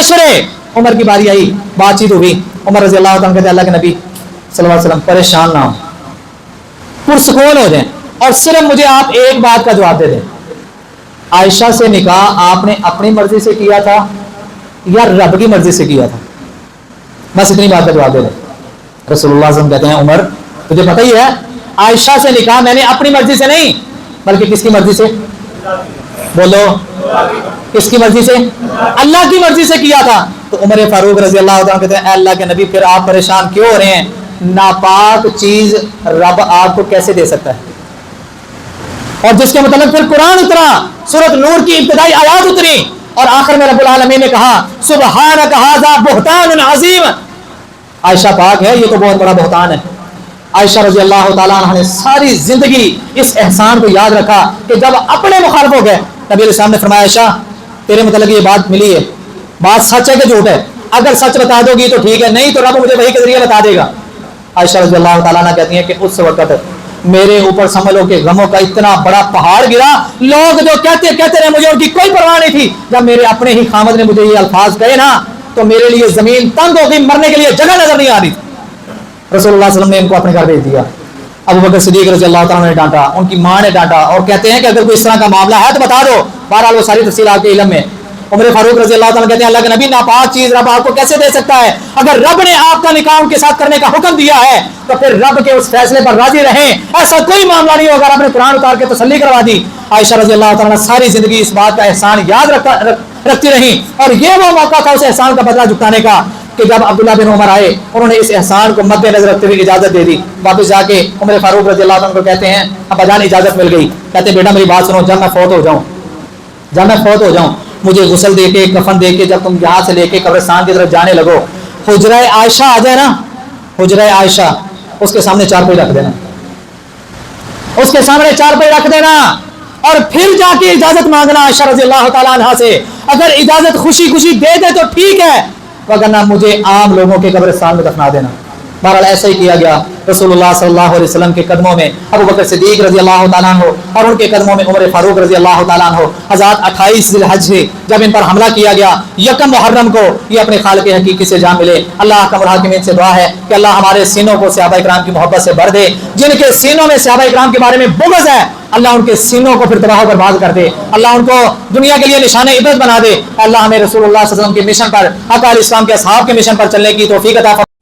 मशवरे। उमर की बारी आई, बातचीत हुई। उमर रजी अल्लाह कहते अल्लाह के नबी सल्लल्लाहु अलैहि वसल्लम परेशान ना हो, पुरसुकून हो जाए, और सिर्फ मुझे आप एक बात का जवाब दे दें, आयशा से निकाह आपने अपनी मर्जी से किया था या रब की मर्जी से किया था? बस इतनी बात का जवाब दे दें। रसूलुल्लाह सल्लल्लाहु अलैहि वसल्लम कहते हैं उमर तुझे पता ही है आयशा से निकाह मैंने अपनी मर्जी से नहीं बल्कि किसकी मर्जी से? बोलो, किसकी मर्जी से? अल्लाह की मर्जी से किया था। तो उमर फारूक रजी अल्लाह तआला कहते हैं अल्लाह के नबी फिर आप परेशान क्यों हो रहे हैं? नापाक चीज रब आपको कैसे दे सकता है? और जिसके मतलब फिर कुरान उतरा, सूरत नूर की इब्तिदाई आयात उतरी, और आखिर में रब्बुल आलमीन ने कहा सुबहानक हाज़ा बुहतानुन अज़ीम। आयशा पाक है, ये तो बहुत बड़ा बुहतान है। आयशा रजी अल्लाह तआला अन्हा ने सारी जिंदगी इस एहसान को याद रखा कि जब अपने मुखालिफ हो गए, नबी अलैहि सलाम ने फरमाया आयशा तेरे मतलब ये बात मिली है, बात सच है कि झूठ है? अगर सच बता दोगी तो ठीक है, नहीं तो रब मुझे वही के जरिए बता देगा। आयशा रजी अल्लाह तआला अन्हा कहती हैं कि उस वक्त मेरे ऊपर समझ लो कि गमों का इतना बड़ा पहाड़ गिरा, लोग जो कहते रहे मुझे उनकी कोई परवाह नहीं थी। जब मेरे अपने ही खामद ने मुझे ये अल्फाज कहे ना तो मेरे लिए जमीन तंग हो गई, मरने के लिए जगह नजर नहीं आ रही। रसूलुल्लाह सल्लल्लाहु अलैहि वसल्लम ने इनको अपने घर भेज दिया। अबू बकर सिद्दीक रज़ी अल्लाह तआला ने डांटा, उनकी मां ने डांटा, और कहते हैं कि अगर कोई इस तरह का मामला है तो बता दो। बहरहाल वो सारी तफसील आपके इल्म में। उमर फारूक रज़ी अल्लाह तआला कहते हैं अल्लाह के नबी नापाक चीज रब आपको कैसे दे सकता है? अगर रब ने आपका निकाह उनके साथ करने का हुक्म दिया है तो फिर रब के उस फैसले पर राजी रहें। ऐसा कोई मामला नहीं होगा। रब ने कुरान उतार के तसल्ली करवा दी। आयशा रज़ी अल्लाह तआला सारी जिंदगी इस बात का एहसान याद रखती रही, और ये वो मौका था उस एहसान का बदला चुकाने का कि जब अब्दुल्लाह बिन उमर आए उन्होंने इस एहसान को मद्देनजर रखते हुए इजाजत दे दी। वापस जाके उमर फारूक रज़ी अल्लाह तआला को कहते हैं अब्बाजान इजाजत मिल गई। कहते बेटा मेरी बात सुनो, जब मैं फौत हो जाऊं मुझे गुस्ल दे के कफन दे के जब तुम यहाँ से लेके कब्रिस्तान की तरफ जाने लगो, हुजरा आयशा आ जाए ना, हुजरा आयशा उसके सामने चारपाई रख देना, उसके सामने चारपाई रख देना, और फिर जाके इजाजत मांगना आयशा रज़ी अल्लाह तआला अन्हा से। अगर इजाजत खुशी खुशी दे दे तो ठीक है, वरना मुझे आम लोगों के कब्रिस्तान में दफना देना। बहरहाल ऐसा ही किया गया। रसूलुल्लाह सल्लल्लाहु अलैहि वसल्लम के कदमों में अबू बकर सिद्दीक रज़ी अल्लाह तआला अन्हु और उनके कदमों में उमर फारूक रज़ी अल्लाह तआला अन्हु। हज़रत 28 ज़िलहज से जब इन पर हमला किया गया, यकम मुहर्रम को ये अपने खालिक हकीकी से जा मिले। अल्लाह का मुराकिमीन से दुआ है कि अल्लाह हमारे सीनों को सहाबा इकराम की मोहब्बत से भर दे। जिनके सीनों में सहाबा इकराम के बारे में बुग़्ज़ है, अल्लाह उनके सीनों को फिर तबाह बर्बाद कर दे। अल्लाह उनको दुनिया के लिए निशान इबरत बना दे। अल्लाह हमें रसूलुल्लाह सल्लल्लाहु अलैहि वसल्लम के मिशन पर, अकाल इस्लाम के असहाब के मिशन पर चलने की तौफीक अता फरमाए।